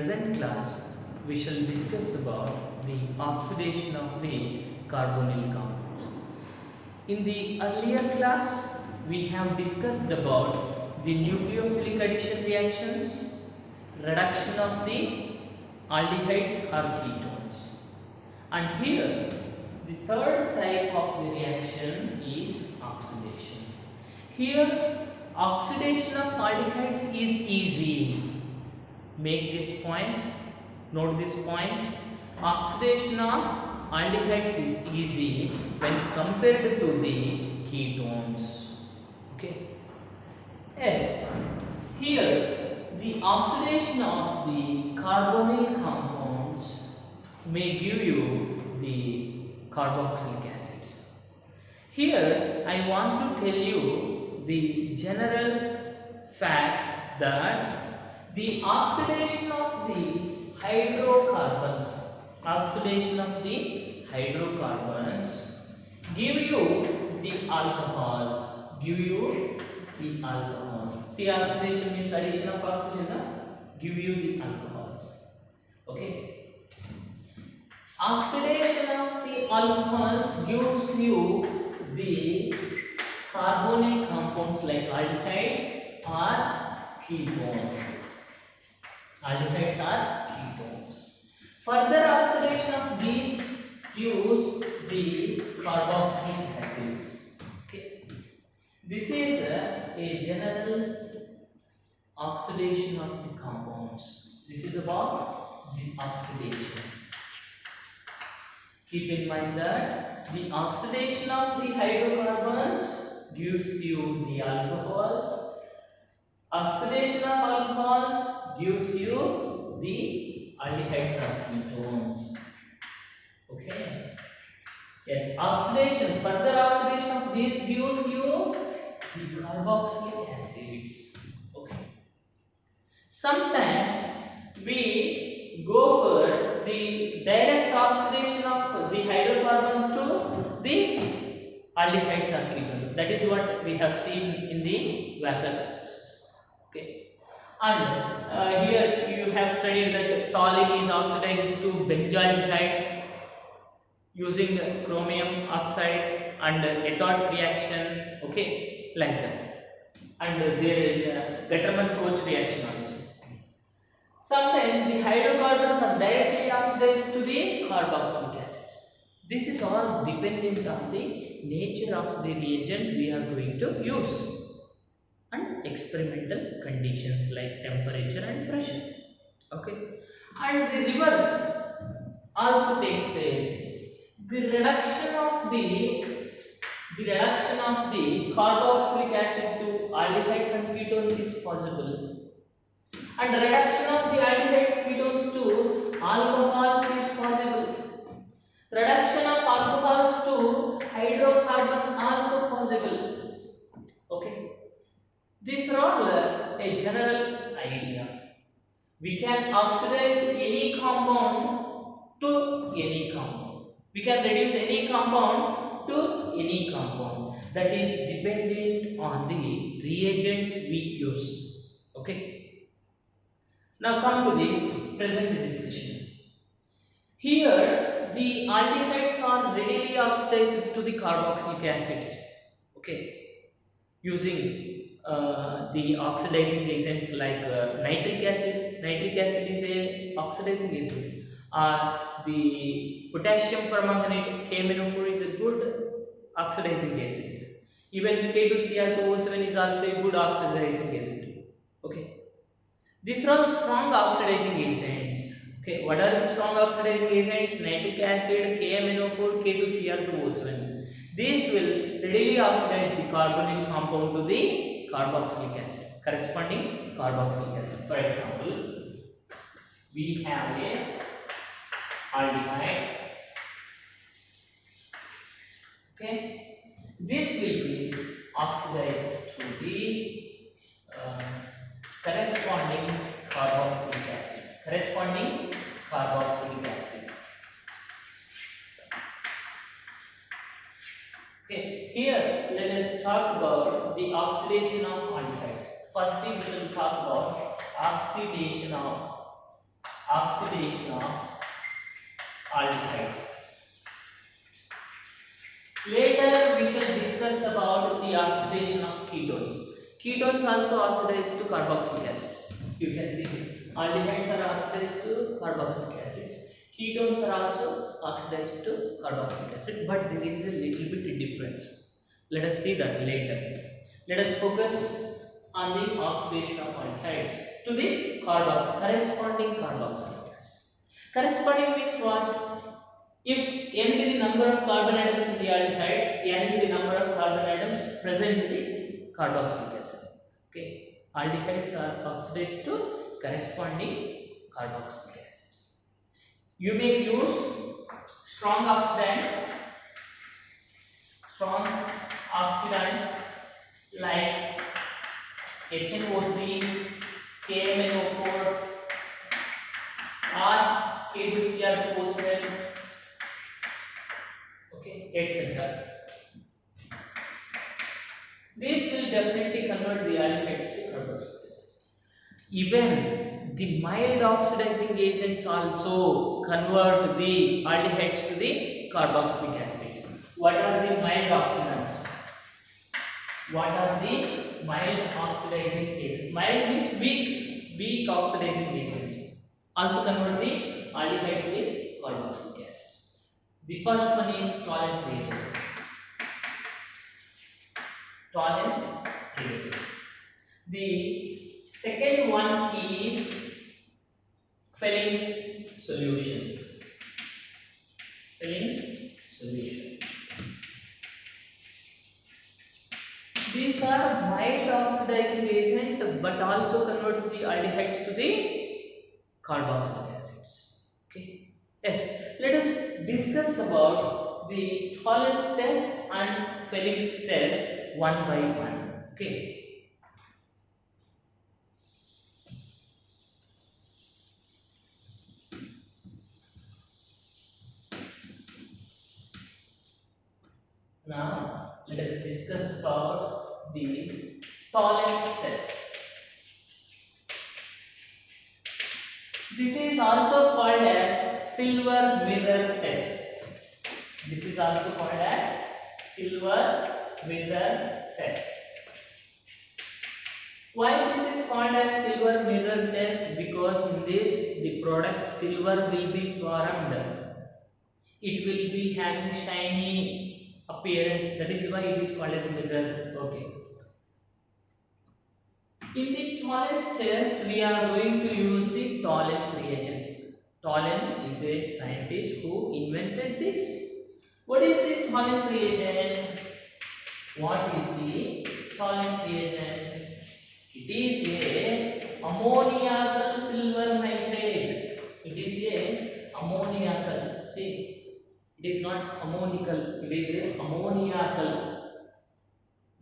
present class, we shall discuss about the oxidation of the carbonyl compounds. In the earlier class, we have discussed about the nucleophilic addition reactions, reduction of the aldehydes or ketones. And here, the third type of the reaction is oxidation. Here, oxidation of aldehydes is easy. Make this point, note this point. Oxidation of aldehydes is easy when compared to the ketones. Okay. Yes. Here, the oxidation of the carbonyl compounds may give you the carboxylic acids. Here, I want to tell you the general fact that the oxidation of the hydrocarbons, give you the alcohols, See, oxidation means addition of oxygen, give you the alcohols. Okay. Oxidation of the alcohols gives you the carbonyl compounds like aldehydes or ketones. Further oxidation of these gives the carboxylic acids. Okay. This is a general oxidation of the compounds. This is about the oxidation. Keep in mind that the oxidation of the hydrocarbons gives you the alcohols. Oxidation of alcohols gives you the aldehydes or ketones. Okay. Yes, further oxidation of these gives you the carboxylic acids. Okay. Sometimes we go for the direct oxidation of the hydrocarbon to the aldehydes or ketones. That is what we have seen in the Wacker's process. Okay. And here you have studied that toluene is oxidized to benzaldehyde using chromium oxide and Etort's reaction. Okay, like that. And there is Gattermann-Koch reaction also. Sometimes the hydrocarbons are directly oxidized to the carboxylic acids. This is all dependent on the nature of the reagent we are going to use and experimental conditions like temperature and pressure. Okay, and the reverse also takes place. The reduction of the carboxylic acid to aldehydes and ketones is possible, and reduction of the aldehydes ketones to alcohols is possible. Reduction of alcohols to hydrocarbon also possible. Okay. These are all a general idea. We can oxidize any compound to any compound. We can reduce any compound to any compound. That is dependent on the reagents we use. Okay. Now come to the present discussion. Here, the aldehydes are readily oxidized to the carboxylic acids. Okay. Using the oxidizing agents like nitric acid. Nitric acid is a oxidizing agent. The potassium permanganate KMnO4 is a good oxidizing agent. Even K2Cr2O7 is also a good oxidizing agent. Okay. These are all strong oxidizing agents. Okay. What are the strong oxidizing agents? Nitric acid, KMnO4, K2Cr2O7. These will readily oxidize the carbonyl compound to the carboxylic acid, corresponding carboxylic acid. For example, we have a aldehyde. Okay, this will be oxidized to the corresponding carboxylic acid. Okay, here let us talk about the oxidation of aldehydes. Firstly, we shall talk about oxidation of oxidation of aldehydes. Later we shall discuss about the oxidation of ketones. Ketones also oxidize to carboxylic acids. You can see aldehydes are oxidized to carboxylic acids. Ketones are also oxidized to carboxylic acid, but there is a little bit difference. Let us see that later. Let us focus on the oxidation of aldehydes to the corresponding carboxylic acids. Corresponding means what? If n be the number of carbon atoms in the aldehyde, n be the number of carbon atoms present in the carboxylic acid. Okay, aldehydes are oxidized to corresponding carboxylic acids. You may use strong oxidants like HNO3, KMNO4 or K2Cr4, okay, etc. These will definitely convert the aldehydes to carboxylic acids. Even the mild oxidizing agents also convert the aldehydes to the carboxylic acids. What are the mild oxidants? What are the mild oxidizing agents? Mild means weak oxidizing agents. Also convert the aldehyde to the carboxylic acids. The first one is Tollens reagent. Tollens reagent. The second one is Felling's solution. Felling's solution. These are mild oxidizing agent, but also convert the aldehydes to the carboxylic acids. Okay. Yes. Let us discuss about the Tollens test and Felling's test one by one. Okay. Now let us discuss about the Tollens test. This is also called as silver mirror test. This is also called as silver mirror test. Why this is called as silver mirror test? Because in this the product silver will be formed. It will be having shiny appearance. That is why it is called as mirror. Okay. In the Tollens test, we are going to use the Tollens reagent. Tollens is a scientist who invented this. What is the Tollens reagent? What is the Tollens reagent? It is a ammoniacal silver nitrate. It is a ammoniacal. See, it is not ammonical. It is a ammoniacal.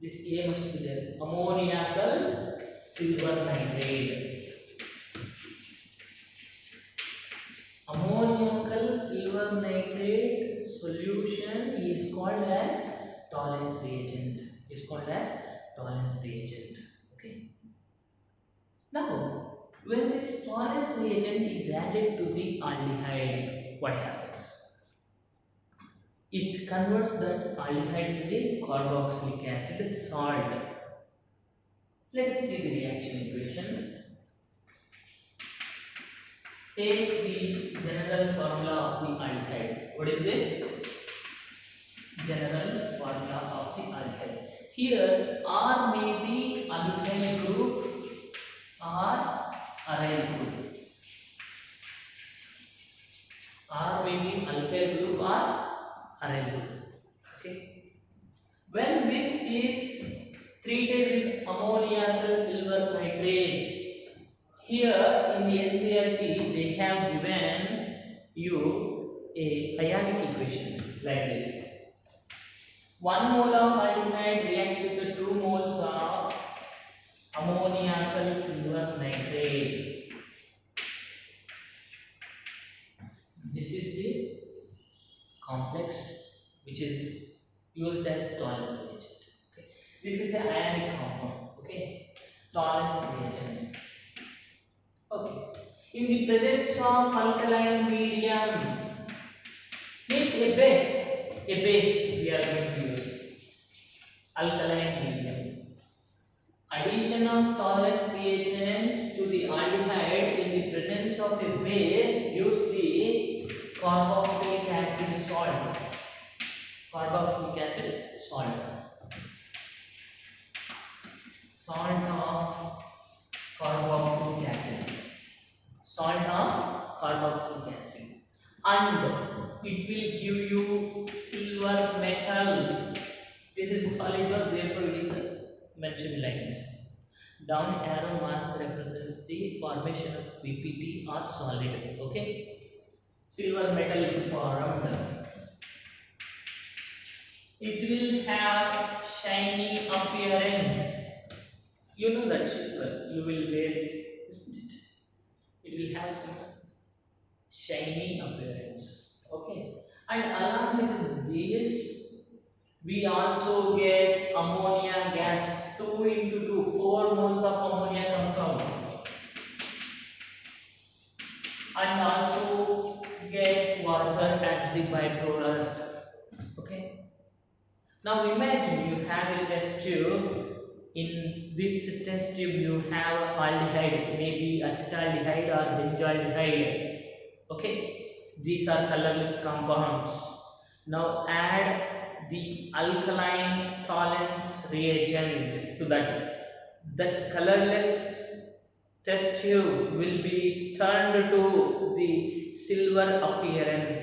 This A must be there. Ammoniacal silver nitrate. Ammoniacal silver nitrate solution is called as Tollens reagent. Is called as Tollens reagent. Okay. Now, when this Tollens reagent is added to the aldehyde, what happens? It converts that aldehyde to the carboxylic acid salt. Let us see the reaction equation. Take the general formula of the aldehyde. What is this? General formula of the aldehyde. Here R may be alkyl group or aryl group. R may be alkyl group or aryl group. Okay. When this is treated with ammoniacal silver nitrate, here in the NCERT they have given you a ionic equation like this. 1 mole of aldehyde reacts with the 2 moles of ammoniacal silver nitrate. This is the complex which is used as Tollens reagent. Okay. This is an ionic compound. Okay. Tollens reagent. Okay. in the presence of alkaline medium means a base we are going to use alkaline medium. Addition of tolerance reagent to the aldehyde in the presence of a base gives the carboxylic acid salt. Carboxylic acid salt. Salt of carboxylic acid. Salt of carboxylic acid. And it will give you silver metal. This is a solid one, therefore it is mentioned like this. Down arrow mark represents the formation of PPT or solid. Okay, silver metal is formed. It will have shiny appearance. You know that silver. You will wear it, isn't it? It will have some shiny appearance. Okay, and along with this, we also get ammonia gas. 2 into 2, 4 moles of ammonia comes out, and also get water as the byproduct. Okay, now imagine you have a test tube. In this test tube you have aldehyde, maybe acetaldehyde or benzaldehyde. Okay, these are colorless compounds. Now add the alkaline tolerance reagent to that. That colorless test tube will be turned to the silver appearance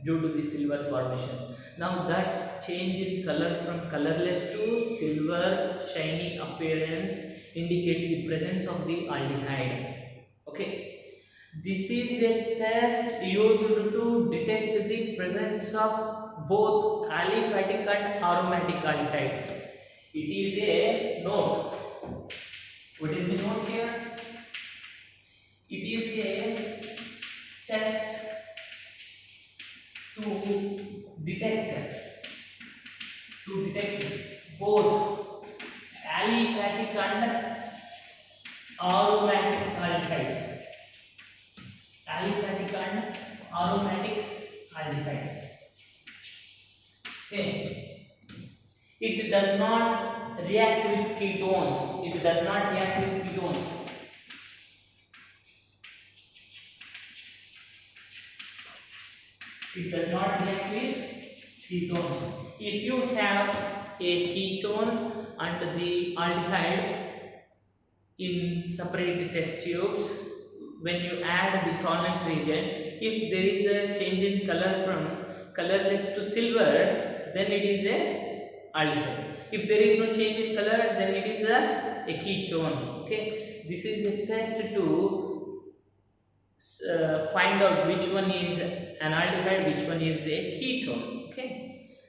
due to the silver formation. Now that change in color from colorless to silver shiny appearance indicates the presence of the aldehyde. Okay, this is a test used to detect the presence of both aliphatic and aromatic aldehydes. It is a note. What is the note here? It is a test to detect both aliphatic and aromatic aldehydes. Aliphatic and aromatic aldehydes. Okay. It does not react with ketones. It does not react with ketones. It does not react with ketones. If you have a ketone and the aldehyde in separate test tubes, when you add the tolerance reagent, if there is a change in color from colorless to silver, then it is a aldehyde. If there is no change in color, then it is a ketone. Okay, this is a test to find out which one is an aldehyde, which one is a ketone. Okay,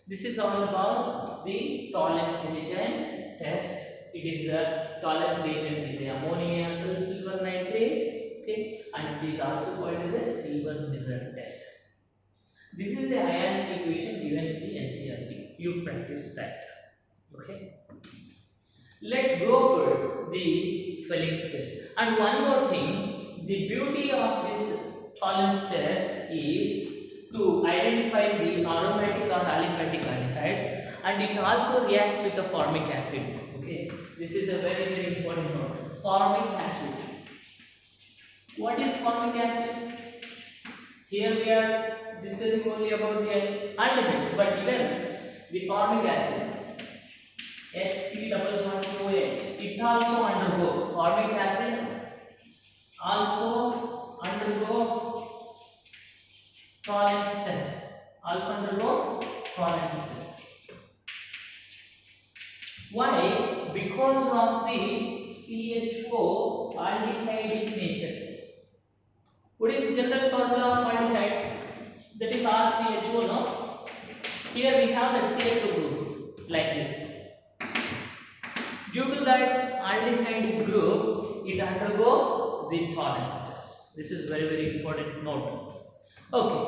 this is all about the tolerance reagent test. It is a tolerance reagent is a ammonium silver nitrate. Okay, and it is also called as a silver mirror test. This is a ionic equation given in the NCERT. You practice that. Okay, let's go for the Felix test. And one more thing, the beauty of this tolerance test is to identify the aromatic or aliphatic aldehydes, and it also reacts with the formic acid. Okay, this is a very important note. Formic acid. What is formic acid? Here we are discussing only about the aldehydes, but even the formic acid, HC-OH, it also undergo formic acid also undergo tolerance test. Why? Because of the CHO aldehydic nature. What is the general formula of aldehydes? That is RCHO, no? Here we have that CHO group like this. Due to that aldehydic group, it undergo the tolerance test. This is very important note. Okay,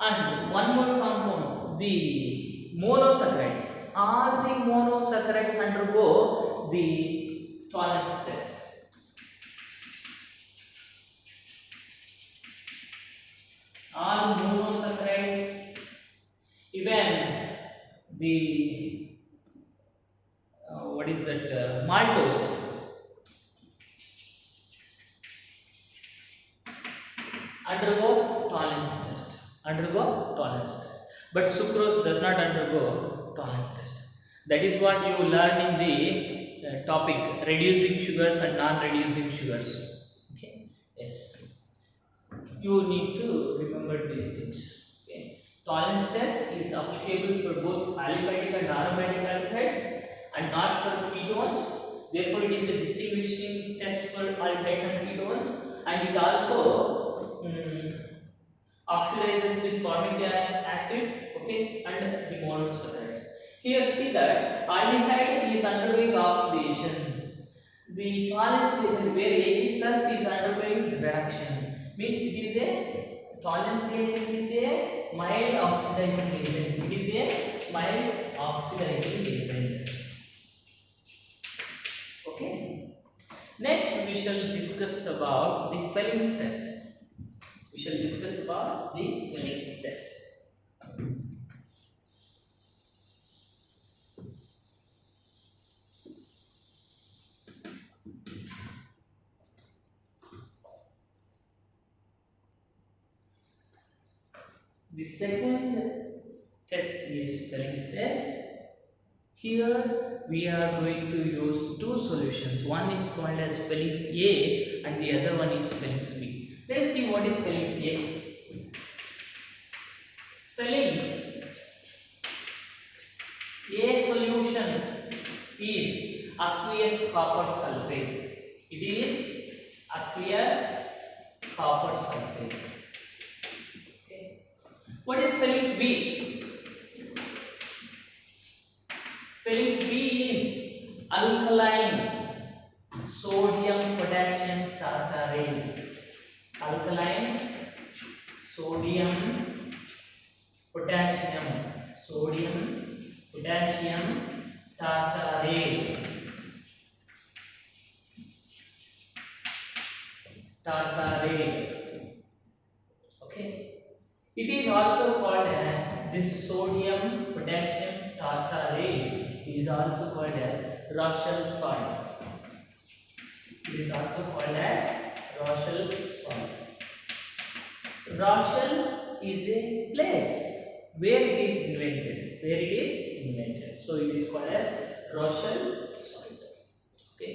and one more compound, the monosaccharides. All the monosaccharides undergo the tolerance test. all monosaccharides, even the what is that maltose undergo tolerance test. Undergo tolerance test. But sucrose does not undergo tolerance test. That is what you learn in the topic reducing sugars and non-reducing sugars. Okay. Yes. You need to remember these things. Okay. Tolerance test is applicable for both aliphatic and aromatic aldehydes and not for ketones. Therefore, it is a distinguishing test for aldehydes and ketones, and it also oxidizes the formic acid, okay, and the monosaccharides. Here see that aldehyde is undergoing oxidation. The tolerance reagent where Ag plus is undergoing reduction means it is a tolerance reagent is a mild oxidizing agent. It is a mild oxidizing agent. Okay. Next we shall discuss about the Felling's test. We shall discuss about the Felling's test. The second test is Felling's test. Here we are going to use two solutions. One is called as Felling's A and the other one is Felling's B. Let us see what is Felling's A. Felling's A solution is aqueous copper sulfate. It is aqueous copper sulfate. Okay. What is Felling's B? Felling's B is alkaline sodium potassium tartarate. Alkaline sodium potassium tartarate. Okay. It is also called as this sodium potassium tartarate is also called as Rochelle salt. It is also called as Rochelle salt. Rochelle is a place where it is invented. So it is called as Rochelle salt. Okay.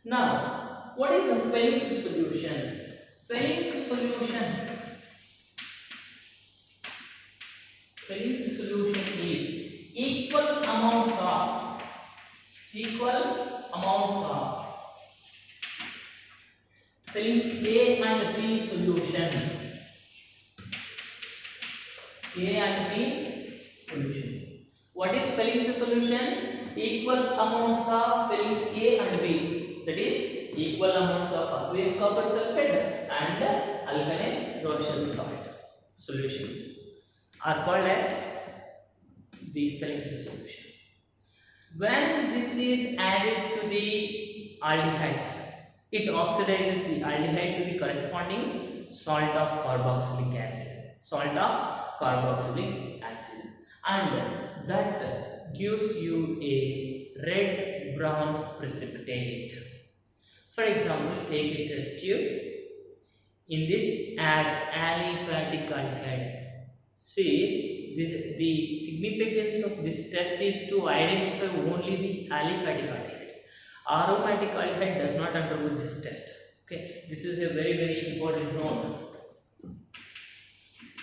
Now, what is a Felling's solution? Felling's solution is equal amounts of Felling's A and B solution. What is Felling's solution? Equal amounts of Felling's A and B. That is equal amounts of aqueous copper sulfate and alkaline Rochelle salt solutions are called as the Felling's solution. When this is added to the aldehydes, it oxidizes the aldehyde to the corresponding salt of carboxylic acid. And that gives you a red brown precipitate. For example, take a test tube. In this, add aliphatic aldehyde. See, the significance of this test is to identify only the aliphatic aldehydes. Aromatic aldehyde does not undergo this test. Okay, this is a very, very important note.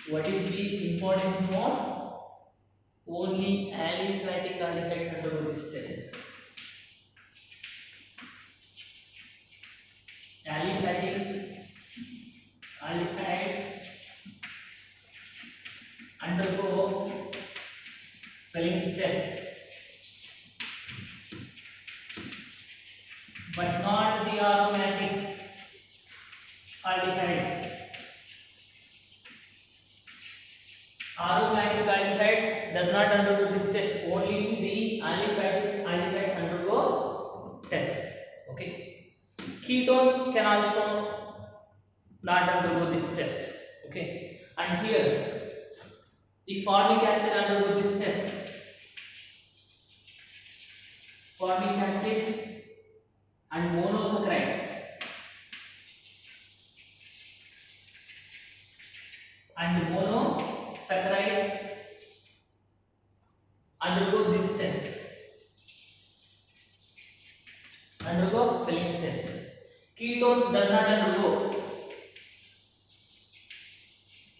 What is the important note? Only aliphatic aldehydes undergo this test. Aliphatic aldehydes undergo Felling's test, but not the aromatic aldehydes. Aromatic aldehydes does not undergo this test. Only the aliphatic aldehydes undergo test. Okay. Ketones can also not undergo this test. Okay. And here the formic acid undergo this test. Formic acid and monosaccharides undergo this test, undergo Felix test. Ketones does not undergo.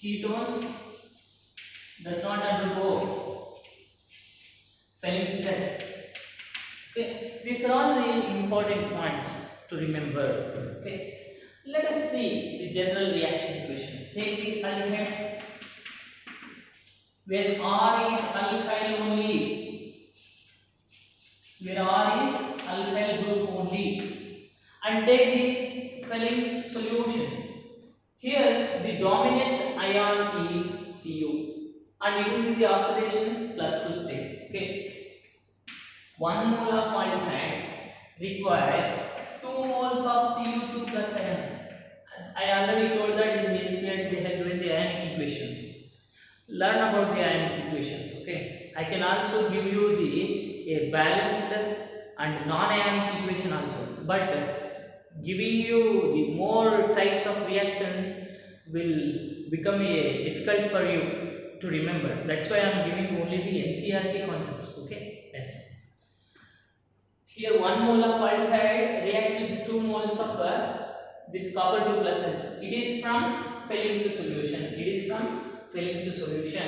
Ketones does not undergo Felix test. Okay, these are all the important points to remember. Okay, let us see the general reaction equation. Take the aldehyde where R is alkyl only, where R is alkyl group only, and take the Felix solution. Here the dominant ion is Cu, and it is in the oxidation +2 state. Okay, 1 mole of aldehydes require 2 moles of Cu2 plus ion. I already told that in the NCERT they have given the ionic equations. Learn about the ionic equations. Okay, I can also give you the a balanced and non-ionic equation also, but giving you the more types of reactions will become difficult for you to remember. That's why I am giving only the NCERT concepts. Okay, yes. Here 1 mole of aldehyde reacts with 2 moles of this copper 2 plus. It is from Felix solution. It is from Felix solution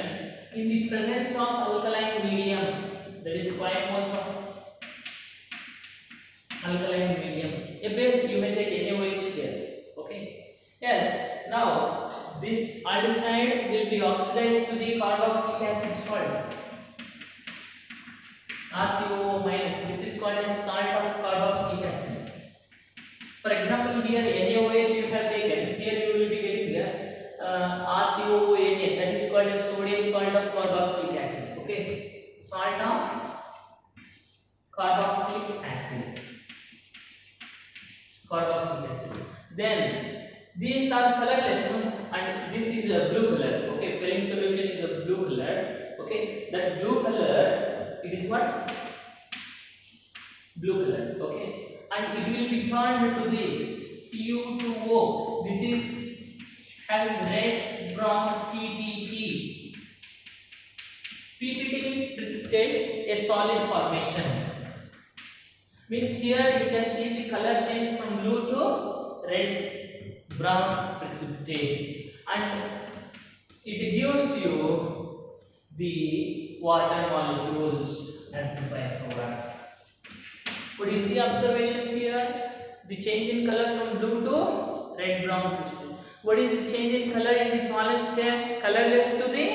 in the presence of alkaline medium. That is 5 moles of alkaline medium. A base you may take NaOH here. Okay. Yes. Now this aldehyde will be oxidized to the carboxylic acid salt. RCOO minus. This is called as salt of carboxylic acid. For example, here NaOH you have taken. Here you will be getting RCOONA. That is called as sodium salt of carboxylic acid. Okay, salt of carboxylic acid. Carboxylic acid. Then these are colorless, and this is a blue color. Okay, Felix solution is a blue color. Okay, that blue color, it is what? Blue color. Okay, and it will be turned to the Cu2O. This is having red brown PPT. PPT means precipitate, a solid formation. Means here you can see the color change from blue to red brown precipitate, and it gives you the water molecules as the byproduct. What is the observation here? The change in color from blue to red brown precipitate. What is the change in color in the tolerance test? Colorless to the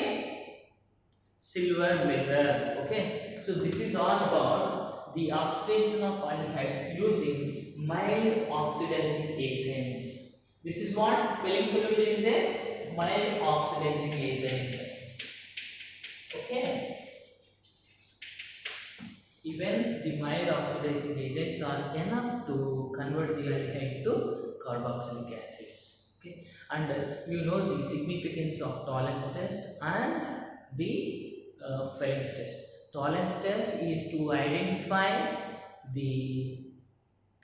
silver mirror. Okay, so this is all about the oxidation of aldehydes using mild oxidizing agents. This is what Felix solution is, a mild oxidizing agent. Okay, even the mild oxidizing agents are enough to convert the aldehyde to carboxylic acids. Okay, and you know the significance of tolerance test and the Felix test. Tolerance test is to identify the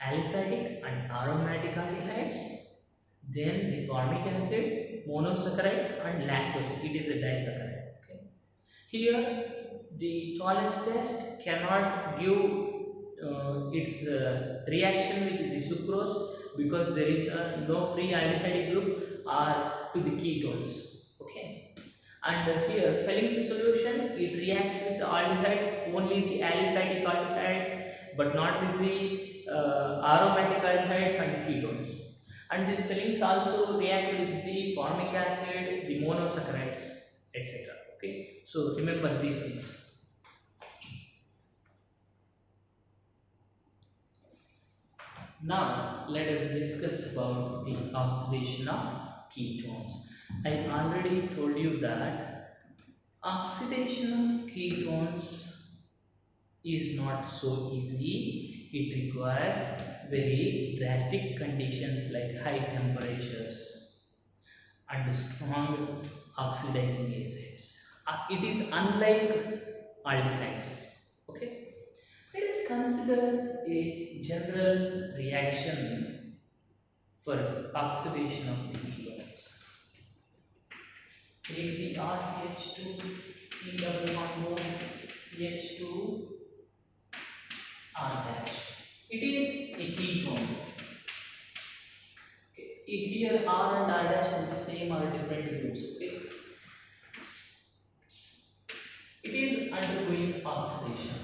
aliphatic and aromatic aldehydes, then the formic acid, monosaccharides, and lactose. It is a disaccharide. Okay. Here the tolerance test cannot give its reaction with the sucrose because there is no free aldehyde group or to the ketones. Okay, and here Felix solution, it reacts with the aldehydes, only the aliphatic aldehydes, but not with the aromatic aldehydes and ketones. And this Felix also react with the formic acid, the monosaccharides, etc. Okay, so remember these things. Now let us discuss about the oxidation of ketones. I already told you that oxidation of ketones is not so easy. It requires very drastic conditions like high temperatures and strong oxidizing acids. It is unlike aldehydes. Okay. Let us consider a general reaction for oxidation of the ketones. Take the RCH2, C double bond CH2 R dash. It is a ketone. Okay. Here R and R dash are the same or different groups. Okay. It is undergoing oxidation.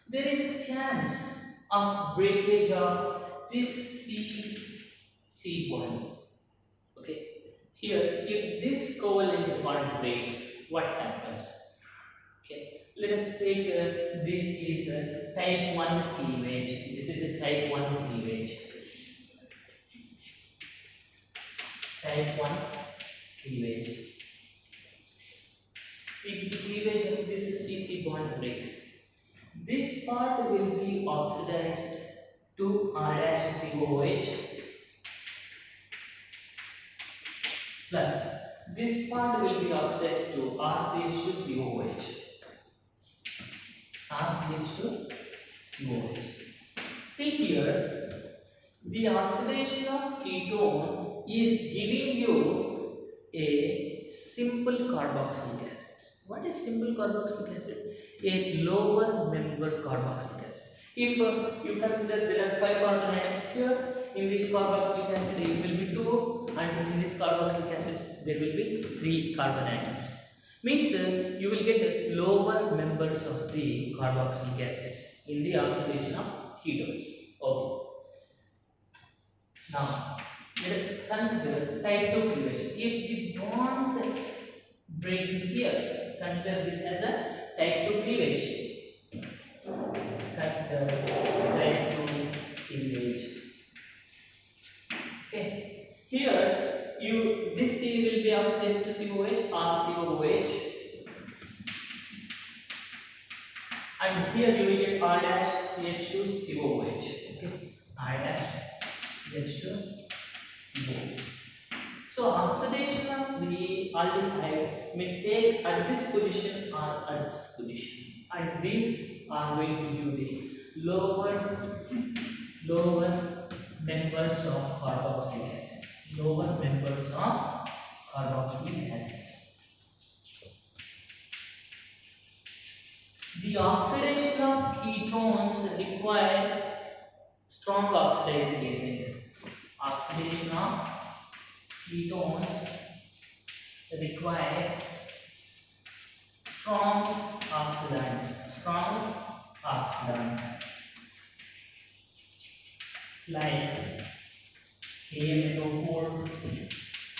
There is a chance of breakage of this C bond. Okay. Here, if this covalent bond breaks, what happens? Okay. Let us take this is a type 1 cleavage. This is a type 1 cleavage. Type 1 cleavage. If the cleavage of this CC bond breaks, this part will be oxidized to R-COOH plus this part will be oxidized to RCH2COOH. RCH2COOH. See here, the oxidation of ketone is giving you a simple carboxylic acid. What is simple carboxylic acid? A lower member carboxylic acid. If you consider there are 5 carbon atoms here, in this carboxylic acid it will be 2, and in this carboxylic acid there will be 3 carbon atoms. Means you will get lower members of the carboxylic acids in the oxidation of ketones. Okay. Now let us consider type 2 cleavage. If the bond breaking here, consider this as a type 2 cleavage. Consider type 2 cleavage. Okay. Here this C will be oxidized to COH or COOH, and here you will get R dash CH2 COOH. Okay. R dash CH2 COOH. So oxidation of the aldehyde may take at this position or at this position, and these are going to give the lower members of carboxylic acids. Lower members of carboxylic acids. The oxidation of ketones require strong oxidizing agent. Oxidation of ketones require strong oxidants. Strong oxidants like KMNO4,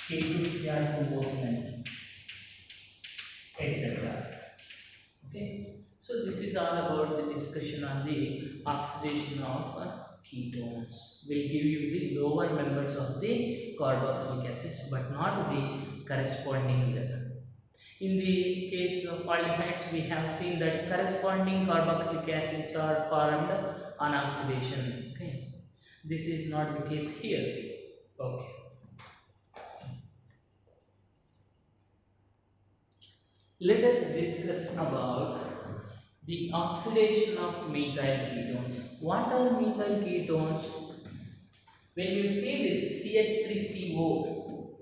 K2Cr2O9, etc. Okay, so this is all about the discussion on the oxidation of ketones. Will give you the lower members of the carboxylic acids, but not the corresponding level. In the case of aldehydes, we have seen that corresponding carboxylic acids are formed on oxidation. Okay, this is not the case here. Okay. Let us discuss about the oxidation of methyl ketones. What are methyl ketones? When you see this CH3CO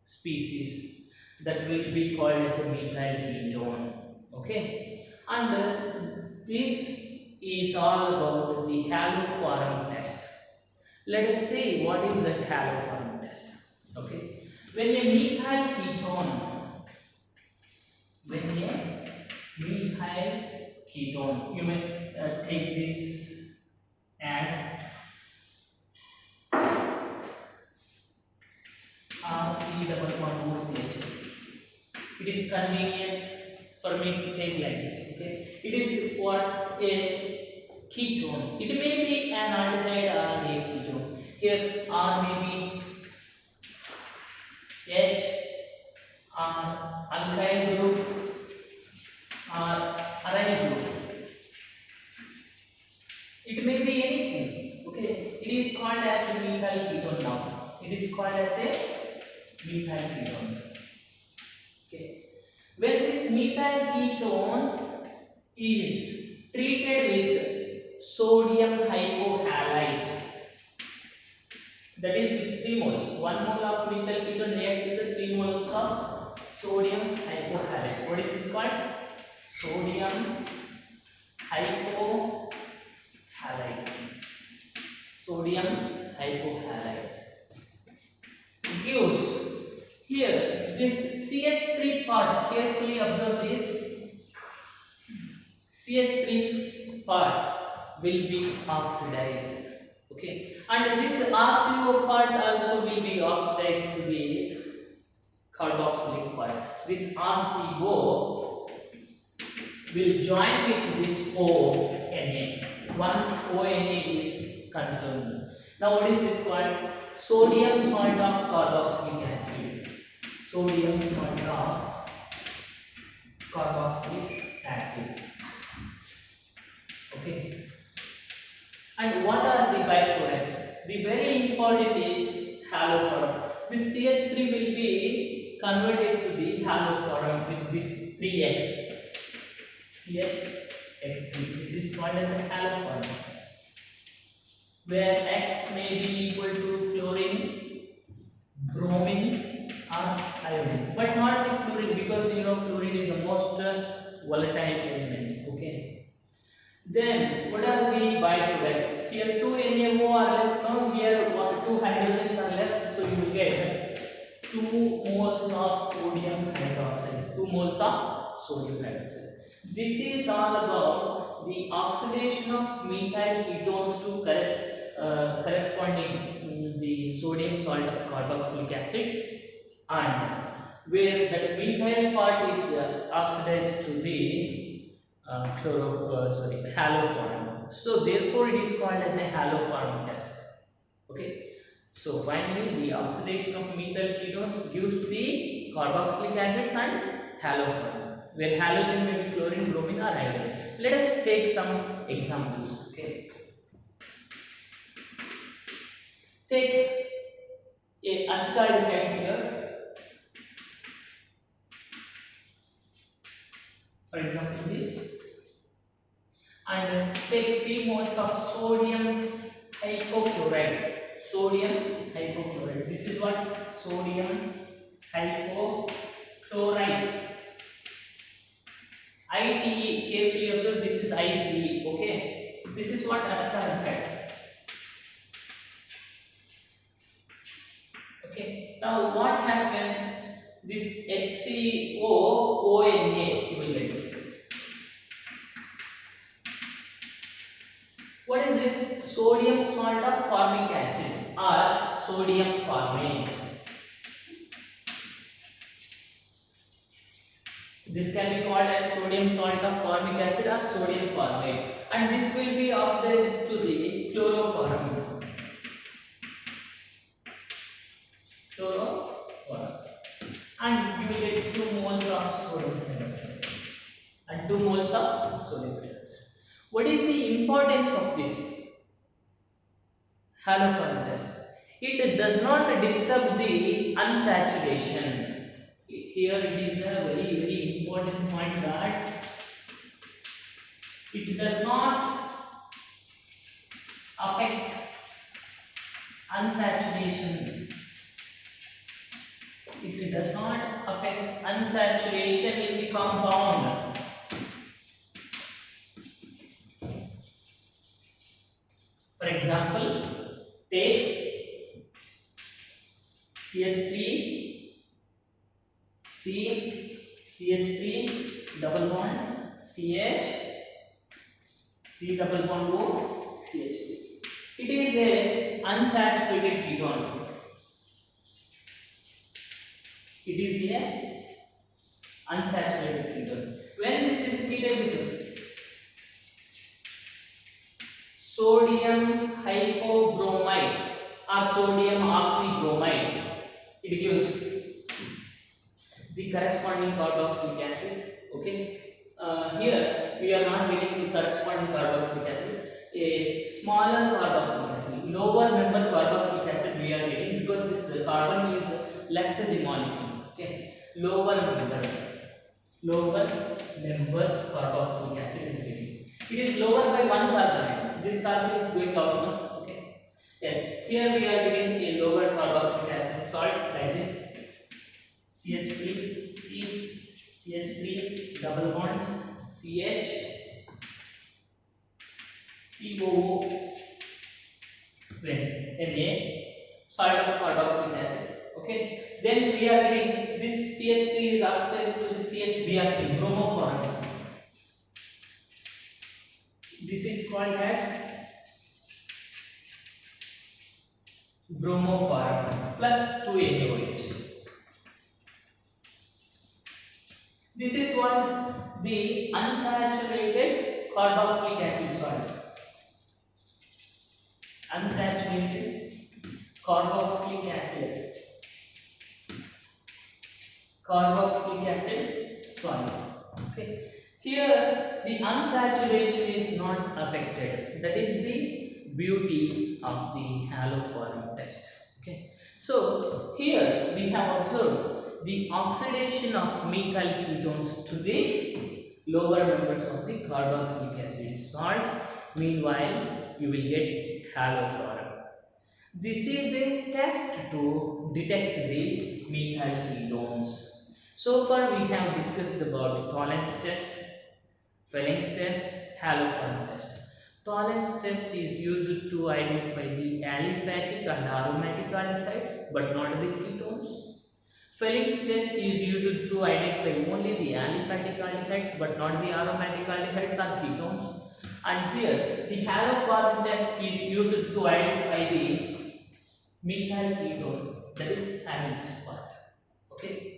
species, that will be called as a methyl ketone. Okay, and this is all about the haloform test. Let us see what is that haloform test. Okay, when a methyl ketone, you may take this as RC double bond OCH. It is convenient for me to take like this. Okay, it is what a ketone. It may be an aldehyde or a ketone. Here R may be H or alkyl group or aryl group. It may be anything. Okay, it is called as a methyl ketone now. It is called as a Methyl ketone. Okay. When this methyl ketone is treated with sodium hypohalite, that is with 3 moles. 1 mole of methyl ketone reacts with the 3 moles of sodium hypohalite. What is this called? Sodium hypohalite. Sodium hypohalite gives here this CH3 part. Carefully observe this. CH3 part will be oxidized. Okay, and this oxyO part also will be oxidized to the carboxylic part. This oxyO will join with this ONA. One ONA is consumed. Now, what is this called? Sodium salt of carboxylic acid. Sodium salt of carboxylic acid. Okay. And what are the byproducts? The very important is haloform. This CH3 will be converted to the haloform with this 3x. CHX3. This is called as a haloform, where X may be equal to chlorine, bromine, or iodine, but not the fluorine, because you know fluorine is the most volatile element. Okay. Then what are the byproducts? Here 2 NaO are left. Now here 2 hydrogens are left. So you will get 2 moles of sodium hydroxide. 2 moles of sodium hydroxide. This is all about the oxidation of methyl ketones to corresponding the sodium salt of carboxylic acids, and where that methyl part is oxidized to the haloform. So therefore it is called as a haloform test. Okay. So finally the oxidation of methyl ketones gives the carboxylic acids and haloform, where halogen may be chlorine, bromine, or iodine. Let us take some examples. Okay. Take a acetaldehyde here. For example, this. And take 3 moles of sodium hypochlorite. Sodium hypochlorite. This is what? Sodium hypochlorite. IgE. Carefully observe. This is IgE. Okay. This is what? Acetaldehyde. Okay. Now what happens? This HCOONA you will get. What is this? Sodium salt of formic acid or sodium formate. This can be called as sodium salt of formic acid or sodium formate, and this will be oxidized to the chloroform. And you will get 2 moles of sodium hydroxide and 2 moles of sodium hydroxide. What is the importance of this haloform test? It does not disturb the unsaturation. Here it is a very important point that it does not affect unsaturation. It does not affect unsaturation in the compound. For example, take CH3, CH3 double bond, CH, C double bond O, CH3. It is a unsaturated ketone. It is a unsaturated ketone. When this is treated with sodium hypobromite or sodium oxybromide, it gives the corresponding carboxylic acid. Okay. Here we are not getting the corresponding carboxylic acid. A smaller carboxylic acid, lower member carboxylic acid we are getting, because this carbon is left the molecule. Okay, lower member carboxylic acid is given. It is lower by one carbon. This carbon is going out now. Okay. Yes. Here we are getting a lower carboxylic acid salt like this. CH3, CH3, double bond, CH, COO, then Na, salt of carboxylic acid. Okay. Then we are getting this CH3 is oxidized to the CHBr3, bromoform. This is called as bromoform plus 2NaOH. This is what the unsaturated carboxylic acid salt. Unsaturated carboxylic acid. Carboxylic acid salt. Okay. Here the unsaturation is not affected. That is the beauty of the haloform test. Okay. So here we have observed the oxidation of methyl ketones to the lower members of the carboxylic acid salt. Meanwhile, you will get halofluorine. This is a test to detect the methyl ketones. So far, we have discussed about tolerance test, Fleming's test, halofluorine test. Tolerance test is used to identify the aliphatic and aromatic aldehydes, but not the ketones. Fleming's test is used to identify only the aliphatic aldehydes but not the aromatic aldehydes or ketones. And here the halofluorine test is used to identify the methyl ketone, that is amines part. Okay.